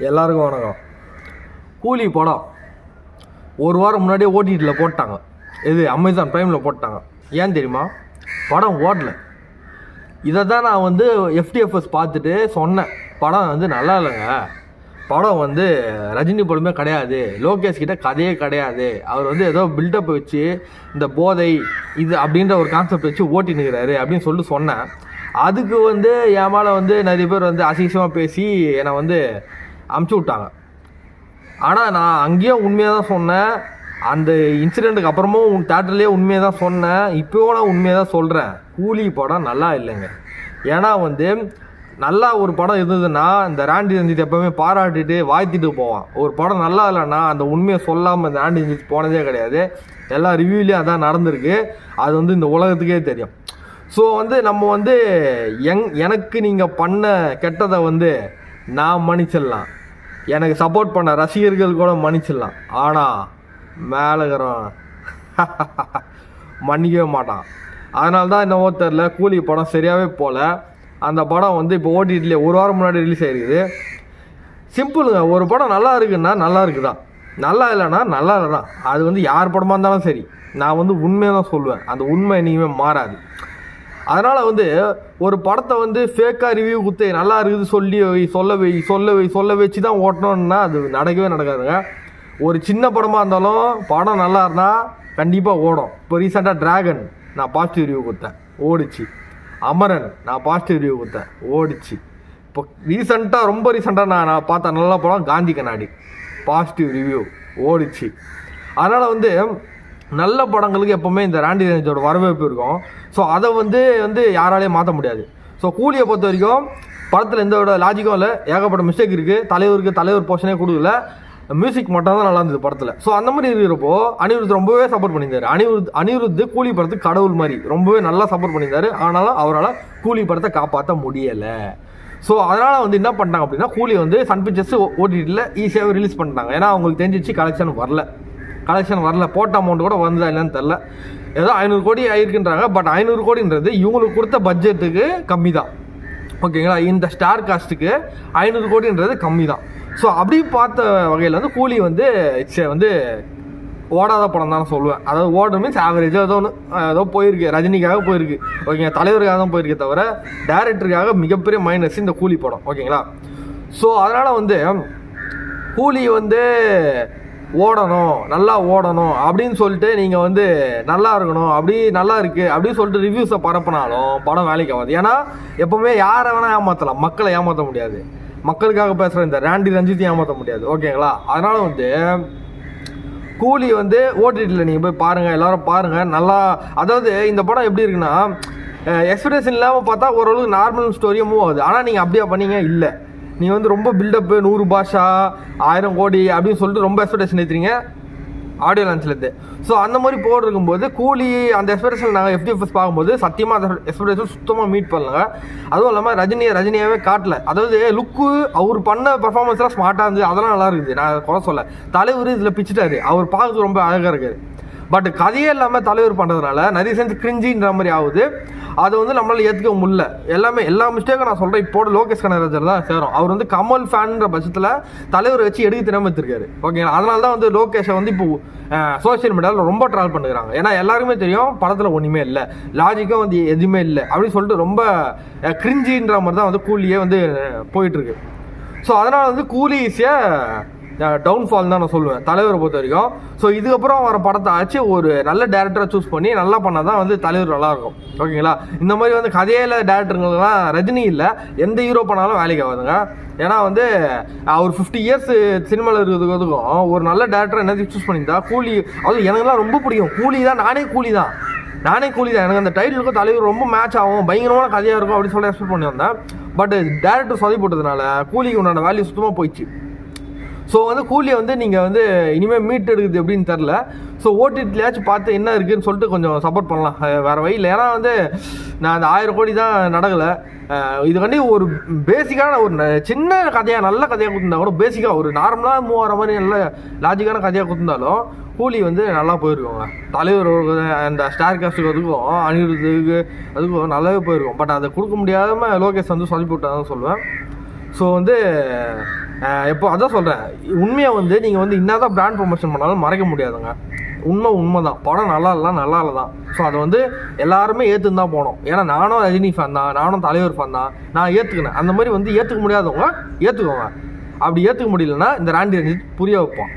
எல்லாருக்கும் வணக்கம். கூலி படம் ஒரு வாரம் முன்னாடியே ஓடிடியில் போட்டாங்க. இது அமேசான் ப்ரைமில் போட்டாங்க. ஏன் தெரியுமா? படம் ஓடல. இதை தான் நான் வந்து எஃப்டிஎஃப்எஸ் பார்த்துட்டு சொன்னேன், படம் வந்து நல்லா இல்லைங்க, படம் வந்து ரஜினி படமே கிடையாது, லோகேஷ் கிட்ட கதையே கிடையாது, அவர் வந்து ஏதோ பில்டப் வச்சு இந்த போதை இது அப்படின்ற ஒரு கான்செப்ட் வச்சு ஓட்டி நிற்கிறாரு அப்படின்னு சொல்லிட்டு சொன்னேன். அதுக்கு வந்து என் மேலே வந்து நிறைய பேர் வந்து அசிங்கமாக பேசி என்னை வந்து அமுச்சு விட்டாங்க. ஆனால் நான் அங்கேயும் உண்மையாக தான் சொன்னேன், அந்த இன்சிடெண்ட்டுக்கு அப்புறமும் தேட்டர்லேயே உண்மையாக தான் சொன்னேன், இப்போவும் நான் உண்மையாக தான் சொல்கிறேன். கூலி படம் நல்லா இல்லைங்க. ஏன்னா வந்து நல்லா ஒரு படம் இருந்ததுன்னா இந்த ராண்டி ரஞ்சித் எப்போவுமே பாராட்டிட்டு வாழ்த்திட்டு போவான். ஒரு படம் நல்லா இல்லைன்னா அந்த உண்மையை சொல்லாமல் இந்த ராண்டி ரஞ்சித் போனதே கிடையாது. எல்லா ரிவ்யூலேயும் அதான் நடந்திருக்கு. அது வந்து இந்த உலகத்துக்கே தெரியும். ஸோ வந்து நம்ம வந்து எனக்கு நீங்கள் பண்ண கெட்டதை வந்து நான் மன்னிச்சிடலாம், எனக்கு சப்போர்ட் பண்ண ரசிகர்கள் கூட மன்னிச்சிடலாம். ஆனால் மேலகிறோம் மன்னிக்கவே மாட்டான். அதனால தான் என்னவோ தெரில, கூலி படம் சரியாகவே போகல. அந்த படம் வந்து இப்போ ஓடிடிலே ஒரு வாரம் முன்னாடி ரிலீஸ் ஆகிருக்குது. சிம்பிளுங்க, ஒரு படம் நல்லா இருக்குன்னா நல்லா இருக்குதான், நல்லா இல்லைன்னா நல்லா இல்லை தான். அது வந்து யார் படமாக இருந்தாலும் சரி, நான் வந்து உண்மையாக தான் சொல்லுவேன். அந்த உண்மை இனிமேல் மாறாது. அதனால் வந்து ஒரு படத்தை வந்து ஃபேக்காக ரிவ்யூ கொடுத்து நல்லா இருக்குது சொல்ல வச்சு தான் ஓட்டணுன்னா அது நடக்கவே நடக்காதுங்க. ஒரு சின்ன படமாக இருந்தாலும் படம் நல்லா இருந்தால் கண்டிப்பாக ஓடும். இப்போ ரீசெண்டாக டிராகன் நான் பாசிட்டிவ் ரிவ்யூ கொடுத்தேன், ஓடிச்சு. அமரன் நான் பாசிட்டிவ் ரிவ்யூ கொடுத்தேன், ஓடிச்சு. இப்போ ரொம்ப ரீசெண்டாக நான் பார்த்த நல்ல படம் காந்தி கண்ணாடி, பாசிட்டிவ் ரிவ்யூ, ஓடிச்சு. அதனால் வந்து நல்ல படங்களுக்கு எப்போவுமே இந்த ராண்டி ரஞ்சித்தோட வரவேற்பு இருக்கும். ஸோ அதை வந்து யாராலையும் மாற்ற முடியாது. ஸோ கூலியை பொறுத்த வரைக்கும் படத்தில் எந்த விட லாஜிக்கும் இல்லை, ஏகப்பட்ட மிஸ்டேக் இருக்குது. தலைவர் போர்ஷனே கொடுக்கல, மியூசிக் மட்டும் தான் நல்லா இருந்தது படத்தில். ஸோ அந்த மாதிரி இருக்கிறப்போ அனிருத் ரொம்பவே சப்போர்ட் பண்ணியிருந்தார். அனிருத் கூலி படத்துக்கு கடவுள் மாதிரி ரொம்பவே நல்லா சப்போர்ட் பண்ணியிருந்தார். ஆனாலும் அவரால் கூலி படத்தை காப்பாற்ற முடியலை. ஸோ அதனால் வந்து என்ன பண்ணிட்டாங்க அப்படின்னா, கூலி வந்து சன் பிக்சர்ஸ் ஓடிடியில் ஈஸியாகவே ரிலீஸ் பண்ணிட்டாங்க. ஏன்னா அவங்களுக்கு தெரிஞ்சிச்சு கலெக்ஷன் வரல, போட்ட அமௌண்ட் கூட வந்ததா இல்லைன்னு தெரில. ஏதோ 500 கோடி ஆயிருக்குன்றாங்க. பட் 500 கோடின்றது இவங்களுக்கு கொடுத்த பட்ஜெட்டுக்கு கம்மி தான், ஓகேங்களா? இந்த ஸ்டார் காஸ்ட்டுக்கு 500 கோடின்றது கம்மி தான். ஸோ அப்படி பார்த்த வகையில் வந்து கூலி வந்து வந்து ஓடாத படம் தான் சொல்லுவேன். அதாவது ஓடுற மீன்ஸ் ஆவரேஜாக ஏதோ போயிருக்கு, ரஜினிக்காக போயிருக்கு, ஓகேங்க, தலைவருக்காக தான் போயிருக்கே தவிர டேரக்டருக்காக மிகப்பெரிய மைனஸ் இந்த கூலி படம், ஓகேங்களா? ஸோ அதனால் வந்து கூலி வந்து நல்லா ஓடணும் அப்படின்னு சொல்லிட்டு நீங்கள் வந்து நல்லா இருக்கணும், நல்லா இருக்குது அப்படின்னு சொல்லிட்டு ரிவ்யூஸை பரப்பினாலும் படம் வேலைக்கு ஆகாது. ஏன்னா எப்போவுமே யாரை வேணால் ஏமாற்றலாம், மக்களை ஏமாற்ற முடியாது. மக்களுக்காக பேசுகிற இந்த ராண்டி ரஞ்சித்தையும் ஏமாற்ற முடியாது, ஓகேங்களா? அதனால் வந்து கூலி வந்து ஓடிடியில் நீங்கள் போய் பாருங்கள், எல்லோரும் பாருங்கள். நல்லா, அதாவது இந்த படம் எப்படி இருக்குன்னா, எக்ஸ்பெக்டேஷன் இல்லாமல் பார்த்தா ஓரளவுக்கு நார்மல் ஸ்டோரியாக மூவ் ஆகுது. ஆனால் நீங்கள் அப்படியே பண்ணீங்க இல்லை, நீங்கள் வந்து ரொம்ப பில்டப்பு 100 பாஷா 1000 கோடி அப்படின்னு சொல்லிட்டு ரொம்ப எக்ஸ்பெக்டேஷன் ஏற்றுறீங்க ஆடியோ லான்ச்லேருந்து. ஸோ அந்த மாதிரி போட்டிருக்கும்போது கூலி அந்த எக்ஸ்பெக்டேஷன் நாங்கள் எஃப்டிஎஃப்எஸ் பார்க்கும்போது சத்தியமாக அந்த எக்ஸ்பெக்டேஷன் சுத்தமாக மீட் பண்ணலங்க. அதுவும் இல்லாமல் ரஜினியாகவே காட்டல. அதாவது லுக்கு, அவர் பண்ண பர்ஃபார்மன்ஸ்லாம் ஸ்மார்ட்டாக இருந்தது, அதெல்லாம் நல்லா இருக்குது, நான் குறை சொல்ல. தலைவர் இதில் பிச்சுட்டாரு, அவர் பார்க்கறது ரொம்ப அழகாக இருக்காரு. பட் கதையே இல்லாமல் தலைவர் பண்ணுறதுனால நிறைய செஞ்சு கிரிஞ்சின்ற மாதிரி ஆகுது. அதை வந்து நம்மளால் ஏற்றுக்க முடியல. எல்லா மிஸ்டேக்கும் நான் சொல்கிறேன் இப்போட லோகேஷ் கனகராஜர் தான் சேரும். அவர் வந்து கமல் ஃபேன்ற பட்சத்தில் தலைவரை வச்சு எடுக்க தெரியாமல் எடுத்திருக்காரு, ஓகேங்களா? அதனால தான் வந்து லோகேஷை வந்து இப்போ சோஷியல் மீடியாவில் ரொம்ப ட்ரால் பண்ணுறாங்க. ஏன்னா எல்லாருக்குமே தெரியும் படத்தில் ஒன்றுமே இல்லை, லாஜிக்கும் வந்து எதுவுமே இல்லை அப்படின்னு சொல்லிட்டு ரொம்ப கிரிஞ்சின்ற மாதிரி தான் வந்து கூலியே வந்து போயிட்டுருக்கு. ஸோ அதனால் வந்து கூலி ஈஸியாக டவுன்ஃபால் தான் நான் சொல்லுவேன் தலைவரை பொறுத்த வரைக்கும். ஸோ இதுக்கப்புறம் வர படத்தை ஆச்சு ஒரு நல்ல டேரக்டராக சூஸ் பண்ணி நல்லா பண்ணால் தான் வந்து தலைவர் நல்லாயிருக்கும், ஓகேங்களா? இந்த மாதிரி வந்து கதையில் டேரக்டருங்கெல்லாம் ரஜினி இல்லை, எந்த ஹீரோ பண்ணாலும் வேலைக்கு ஆகுதுங்க. ஏன்னா வந்து அவர் 50 இயர்ஸ் சினிமாவில் இருக்கிறதுக்கும் ஒரு நல்ல டேரக்டரை என்ன சூஸ் பண்ணியிருந்தா கூலி. அது எனக்குலாம் ரொம்ப பிடிக்கும் கூலி தான். நானே கூலி தான். எனக்கு அந்த டைட்டிலுக்கும் தலைவர் ரொம்ப மேட்ச் ஆகும், பயங்கரமான கதையாக இருக்கும் அப்படின்னு சொல்லி எக்ஸ்பெக்ட் பண்ணி வந்தேன். பட் டேரக்டர் சொதி போட்டதுனால கூலிக்கு உண்டான வேல்யூ சுத்தமாக போயிடுச்சு. ஸோ வந்து கூலியை வந்து நீங்கள் வந்து இனிமேல் மீட் எடுக்குது எப்படின்னு தெரில. ஸோ ஓடிடிலையாச்சும் பார்த்து என்ன இருக்குதுன்னு சொல்லிட்டு கொஞ்சம் சப்போர்ட் பண்ணலாம், வேறு வழியில். ஏன்னா வந்து நான் அந்த 1000 கோடி தான் நடக்கலை. இதுக்காண்டி ஒரு பேசிக்கான ஒரு சின்ன கதையாக நல்ல கதையாக கொடுத்துருந்தா கூட, பேசிக்காக ஒரு நார்மலாக மூவ் ஆகிற மாதிரி நல்ல லாஜிக்கான கதையாக கொடுத்துருந்தாலும் கூலி வந்து நல்லா போயிருக்கோங்க. தலைவர் அந்த ஸ்டார் காஸ்ட்டுக்கு அதுக்கும் அனிருத்துக்கு அதுக்கும் நல்லாவே போயிருக்கும். பட் அதை கொடுக்க முடியாமல் லோகேஷ் வந்து சொல்லி போட்டாதான் சொல்லுவேன். ஸோ வந்து எப்போ அதான் சொல்கிறேன், உண்மையாக வந்து நீங்கள் வந்து என்னதான் பிராண்ட் ப்ரொமோஷன் பண்ணாலும் மறைக்க முடியாதுங்க. உண்மை தான், படம் நல்லா இல்லை தான். ஸோ அதை வந்து எல்லாருமே ஏற்றுன்னு தான் போனோம். ஏன்னா நானும் ரஜினி ஃபேன் தான், நானும் தலைவர் ஃபேன் தான், நான் ஏற்றுக்கினேன். அந்த மாதிரி வந்து ஏற்றுக்க முடியாதவங்க ஏற்றுக்கோங்க. அப்படி ஏற்றுக்க முடியலன்னா இந்த ராண்டி ரஞ்சித் புரிய வைப்போம்.